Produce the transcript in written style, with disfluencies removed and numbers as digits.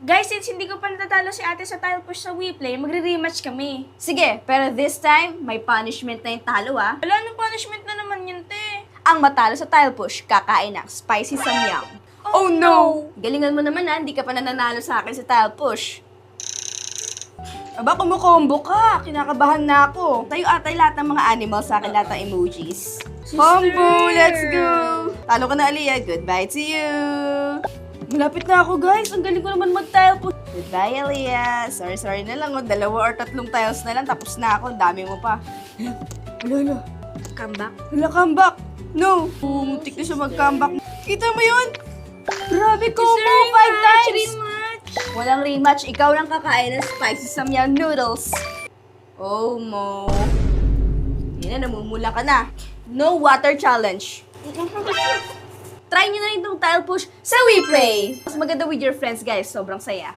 Guys, since hindi ko pa natatalo si ate sa tile push sa WePlay, magre-rematch kami. Sige, pero this time, may punishment na yung talo ah. Wala nang punishment na naman yun, te. Ang matalo sa tile push, kakain ng spicy samyang. Oh, no! Galingan mo naman hindi ka pa nananalo sa akin sa tile push. Aba, kumukombo ka. Kinakabahan na ako. Tayo atay lahat ng mga animals sa akin, lahat ng emojis. Sister! Combo, let's go! Talo ka na, Aliyah. Goodbye to you! Malapit na ako, guys. Ang galing ko naman mag-tile push. Goodbye, Aliyah. Sorry na lang. 2 or 3 tiles na lang. Tapos na ako. Ang dami mo pa. Hala. Comeback. Hala, comeback. No. Muntik na siya mag-comeback. Kita mo yun? Grabe, combo. 5 times. Rematch! Walang rematch. Ikaw lang kakain ng spicy samyang noodles. Oh, Mo. Yan na, namumula ka na. No water challenge. Try nyo na rin itong tile push sa WePlay. Mas maganda with your friends, guys. Sobrang saya.